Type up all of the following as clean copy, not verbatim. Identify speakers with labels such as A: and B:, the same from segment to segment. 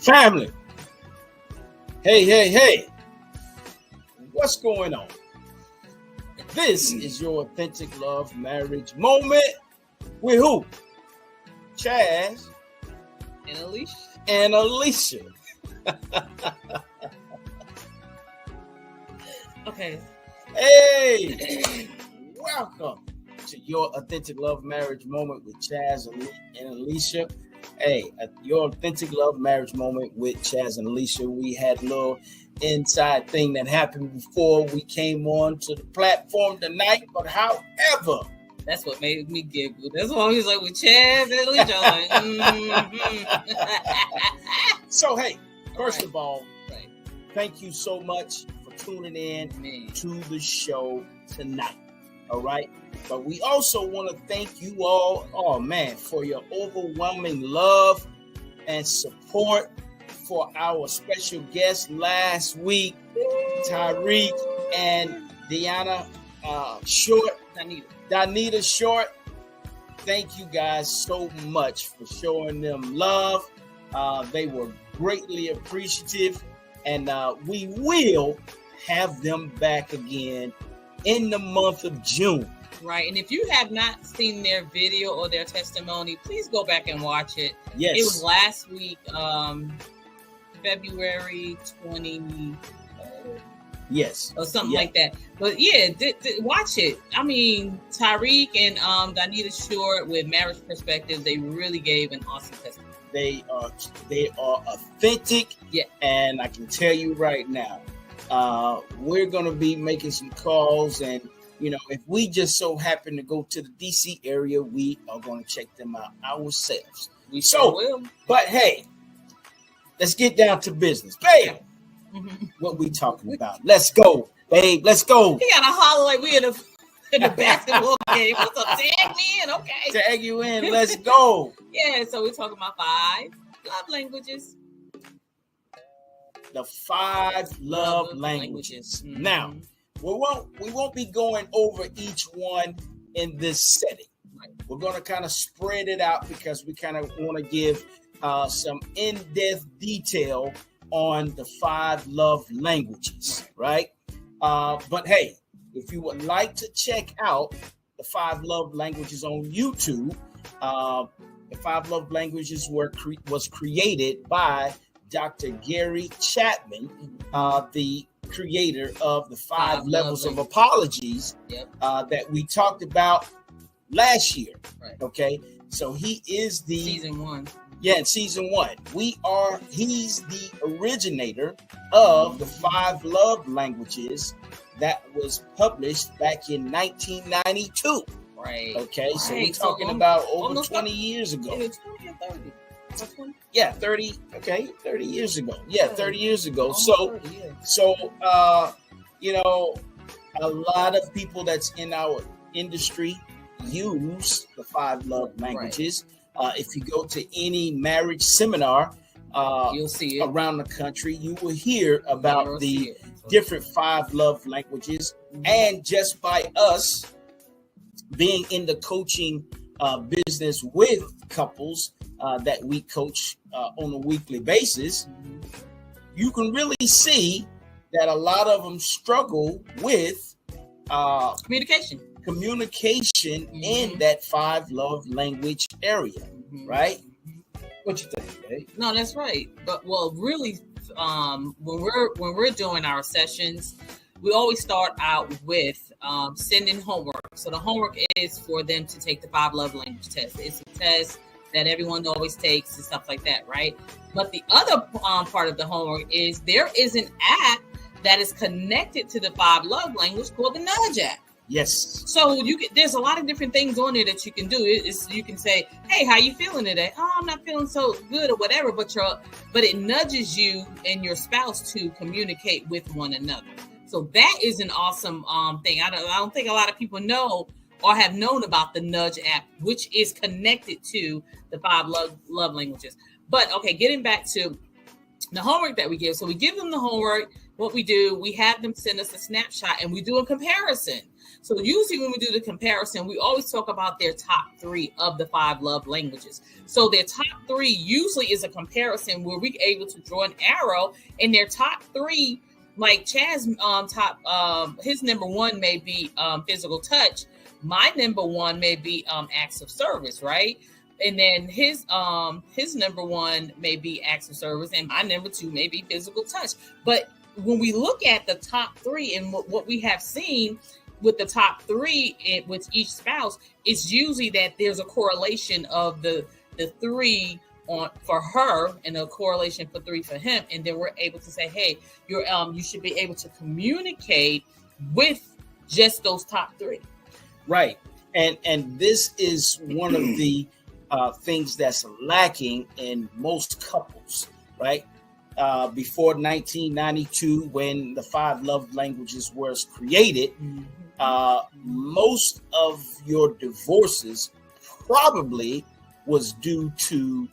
A: Family. Hey. What's going on? This is your authentic love marriage moment with who? Chaz
B: and Alicia. Okay.
A: Hey, welcome to your authentic love marriage moment with Chaz and Alicia. Hey, your authentic love marriage moment with Chaz and Alicia. We had a little inside thing that happened before we came on to the platform tonight, but however,
B: that's what made me giggle. That's why he was like with Chaz and Alicia.
A: So hey, first of all, thank you so much for tuning in to the show tonight. All right. But we also want to thank you all, for your overwhelming love and support for our special guest last week, Tyreek and Danita Short. Thank you guys so much for showing them love. They were greatly appreciative, and we will have them back again in the month of June.
B: Right. And if you have not seen their video or their testimony, please go back and watch it.
A: Yes.
B: It was last week, February 20.
A: Yes.
B: Or something like that. But yeah, watch it. I mean, Tyreek and Danita Short with Marriage Perspective, they really gave an awesome testimony.
A: They are authentic.
B: Yeah.
A: And I can tell you right now, we're going to be making some calls, and if we just so happen to go to the DC area, we are going to check them out ourselves.
B: We sure will.
A: But hey, let's get down to business. Babe, what we talking about? Let's go, babe. Let's go.
B: He got to holler like we in the basketball game. What's up? Tag me in, okay.
A: Tag you in. Let's go.
B: Yeah, so we're talking about 5 love languages.
A: The 5 love languages. Now, we won't be going over each one in this setting. Right. We're going to kind of spread it out because we kind of want to give some in-depth detail on the 5 love languages, right? But hey, if you would like to check out the 5 love languages on YouTube, the 5 love languages was created by Dr. Gary Chapman, the creator of the 5 levels of apologies that we talked about last year.
B: Right.
A: Okay. So he is the
B: season 1.
A: Yeah, in season 1. He's the originator of the 5 love languages that was published back in 1992.
B: Right.
A: Okay. Right. So we're talking about over 20 years ago.
B: 20 or 30.
A: Yeah, 30. Okay, 30 years ago. Yeah, 30 years ago. So, a lot of people that's in our industry use the 5 love languages. Right. If you go to any marriage seminar,
B: you'll see it
A: around the country. You will hear about the different 5 love languages, and just by us being in the coaching business with couples that we coach on a weekly basis, you can really see that a lot of them struggle with communication in that 5 love language area, right? What you think, babe?
B: No, that's right. But really, when we're doing our sessions, we always start out with sending homework. So the homework is for them to take the 5 love language test. It's a test that everyone always takes and stuff like that, right? But the other part of the homework is there is an app that is connected to the 5 love language called the Nudge app.
A: Yes.
B: So there's a lot of different things on there that you can do. You can say, "Hey, how you feeling today?" "Oh, I'm not feeling so good," or whatever. But it nudges you and your spouse to communicate with one another. So that is an awesome thing. I don't think a lot of people know or have known about the Nudge app, which is connected to the 5 love languages. But okay, getting back to the homework that we give. So we give them the homework. What we do, we have them send us a snapshot and we do a comparison. So usually when we do the comparison, we always talk about their top 3 of the 5 love languages. So their top 3 usually is a comparison where we're able to draw an arrow in their top 3. Like Chaz, his number 1 may be physical touch. My number 1 may be acts of service, right? And then his number 1 may be acts of service, and my number 2 may be physical touch. But when we look at the top 3 and what we have seen with the top 3 with each spouse, it's usually that there's a correlation of the 3 for her and a correlation for 3 for him, and then we're able to say, hey, you should be able to communicate with just those top 3.
A: Right, and this is one of the things that's lacking in most couples, right? Before 1992, when the 5 love languages was created, most of your divorces probably was due to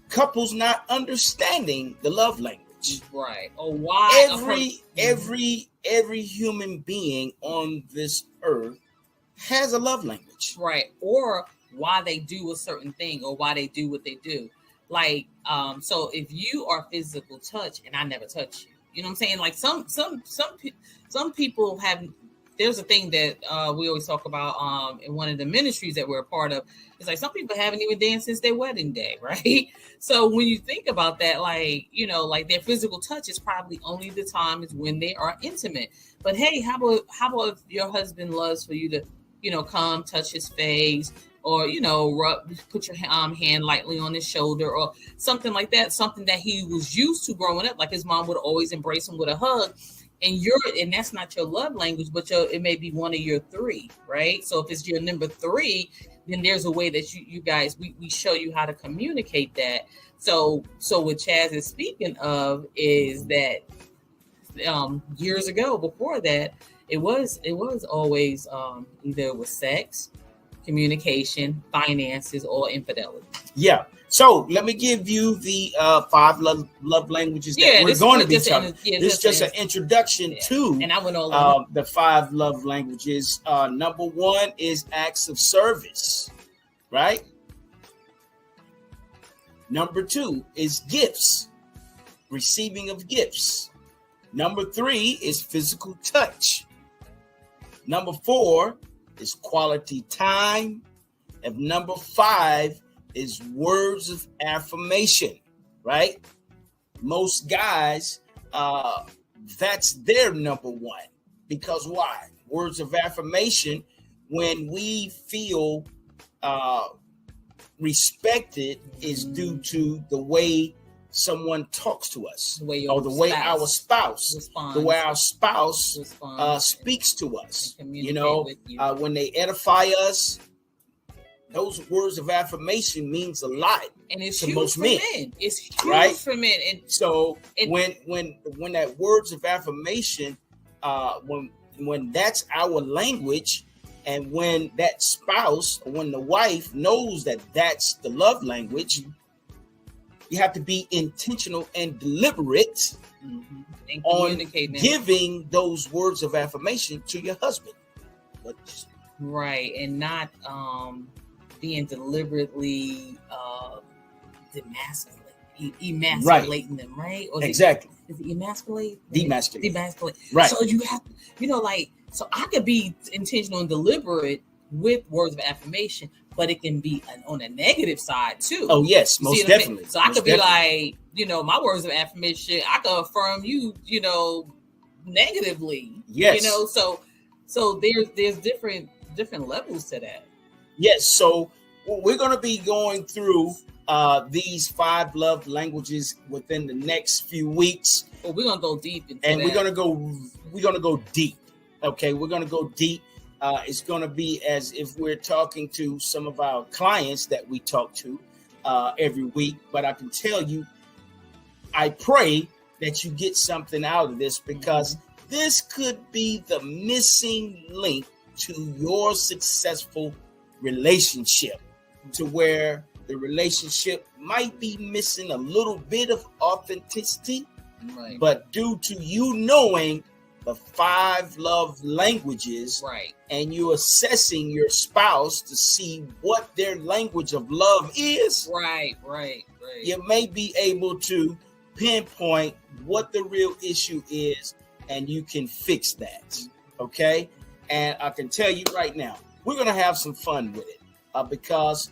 A: couples not understanding the love language.
B: Right. Or why
A: every human being on this earth has a love language.
B: Right. Or why they do a certain thing or why they do what they do. Like, so if you are physical touch and I never touch you, you know what I'm saying? Like some people have, there's a thing that we always talk about in one of the ministries that we're a part of. It's like some people haven't even danced since their wedding day, right? So when you think about that, like, you know, like their physical touch is probably only the time is when they are intimate. But hey, how about if your husband loves for you to, you know, come touch his face, or, you know, put your hand lightly on his shoulder or something like that, something that he was used to growing up. Like his mom would always embrace him with a hug, and that's not your love language, but it may be one of your 3, right? So if it's your number 3, then there's a way that you guys, we show you how to communicate that. So what Chaz is speaking of is that years ago, before that, it was always either it was sex, communication, finances, or infidelity.
A: Yeah. So let me give you the 5 love languages that we're going to be talking. This is just an introduction to
B: and I went all
A: the 5 love languages. Number 1 is acts of service, right? Number 2 is gifts, receiving of gifts. Number 3 is physical touch. Number 4 is quality time. And number 5 is words of affirmation, right? Most guys, that's their number 1. Because why? Words of affirmation, when we feel respected, is due to the way someone talks to us, or the way our spouse speaks to us. You know, when they edify us, those words of affirmation means a lot,
B: and it's
A: to
B: huge
A: most
B: for
A: men.
B: It's huge,
A: right?
B: For men. And
A: so when that words of affirmation, when that's our language, and when that spouse, or when the wife knows that that's the love language, you have to be intentional and deliberate
B: and
A: on giving those words of affirmation to your husband.
B: Right, and not being deliberately emasculating them, right? Or
A: exactly.
B: Is it emasculate?
A: Demasculate.
B: Right. So you have, so I could be intentional and deliberate with words of affirmation, but it can be on a negative side too.
A: Oh yes, most definitely.
B: So I could be like, my words of affirmation, I could affirm you, negatively.
A: Yes.
B: So there's different levels to that.
A: Yes. So we're going to be going through these 5 love languages within the next few weeks.
B: Well, we're gonna go deep into
A: and
B: that.
A: we're gonna go deep. Okay, we're gonna go deep. It's gonna be as if we're talking to some of our clients that we talk to every week. But I can tell you, I pray that you get something out of this, because this could be the missing link to your successful relationship, to where the relationship might be missing a little bit of authenticity,
B: Right.
A: but due to you knowing the 5 love languages,
B: Right.
A: and you assessing your spouse to see what their language of love is,
B: Right.
A: you may be able to pinpoint what the real issue is, and you can fix that. Okay, and I can tell you right now, we're gonna have some fun with it because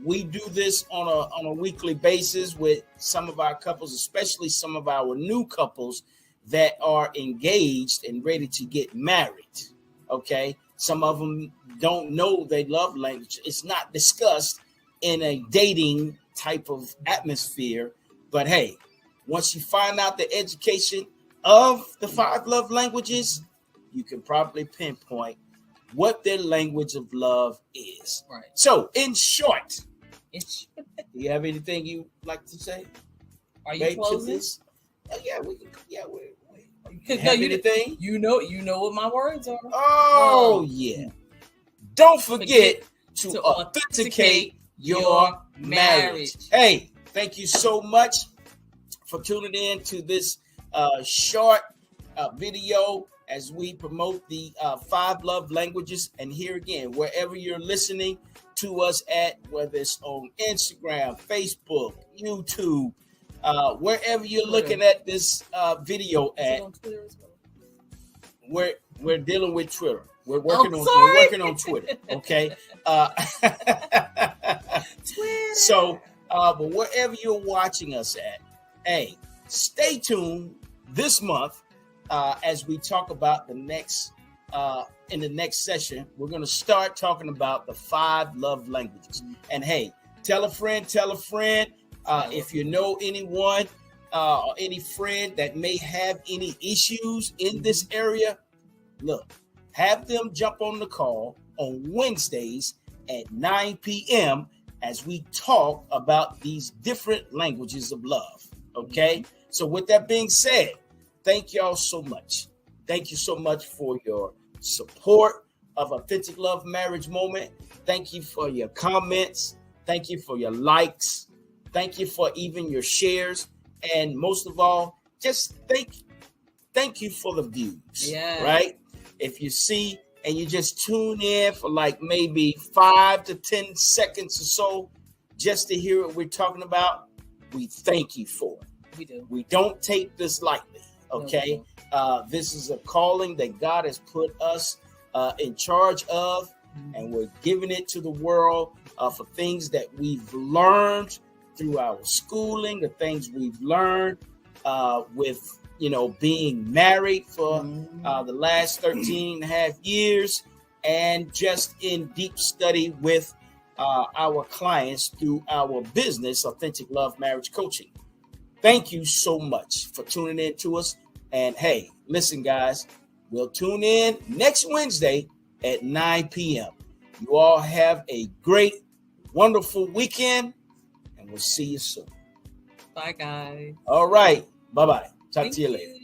A: we do this on a weekly basis with some of our couples, especially some of our new couples that are engaged and ready to get married. Okay, some of them don't know they love language. It's not discussed in a dating type of atmosphere, but hey, once you find out the education of the 5 love languages, you can probably pinpoint what their language of love is.
B: Right.
A: So, in short, do you have anything you like to say?
B: Are you closing?
A: Yeah, we can. Yeah, we
B: have
A: anything?
B: You know what my words are.
A: Oh yeah. Don't forget to authenticate your marriage. Hey, thank you so much for tuning in to this short video as we promote the 5 love languages. And here again, wherever you're listening to us at, whether it's on Instagram, Facebook, YouTube, wherever you're looking at this video at, we're dealing with Twitter. We're working on Twitter. Okay.
B: Twitter.
A: So, but wherever you're watching us at, hey, stay tuned this month as we talk about the next in the next session. We're going to start talking about the 5 love languages. And hey, tell a friend. If you know anyone or any friend that may have any issues in this area, look, have them jump on the call on Wednesdays at 9 p.m. as we talk about these different languages of love. Okay? So with that being said, thank y'all so much. Thank you so much for your support of Authentic Love Marriage Moment. Thank you for your comments. Thank you for your likes. Thank you for even your shares. And most of all, just thank you for the views.
B: Yeah.
A: Right? If you see and you just tune in for like maybe 5 to 10 seconds or so just to hear what we're talking about, we thank you for it.
B: We do.
A: We don't take this lightly. Okay. This is a calling that God has put us in charge of, and we're giving it to the world for things that we've learned through our schooling, the things we've learned with, being married for the last 13 and a half years, and just in deep study with our clients through our business, Authentic Love Marriage Coaching. Thank you so much for tuning in to us. And hey, listen, guys, we'll tune in next Wednesday at 9 p.m. You all have a great, wonderful weekend, and we'll see you soon.
B: Bye, guys.
A: All right. Bye-bye. Talk to you later.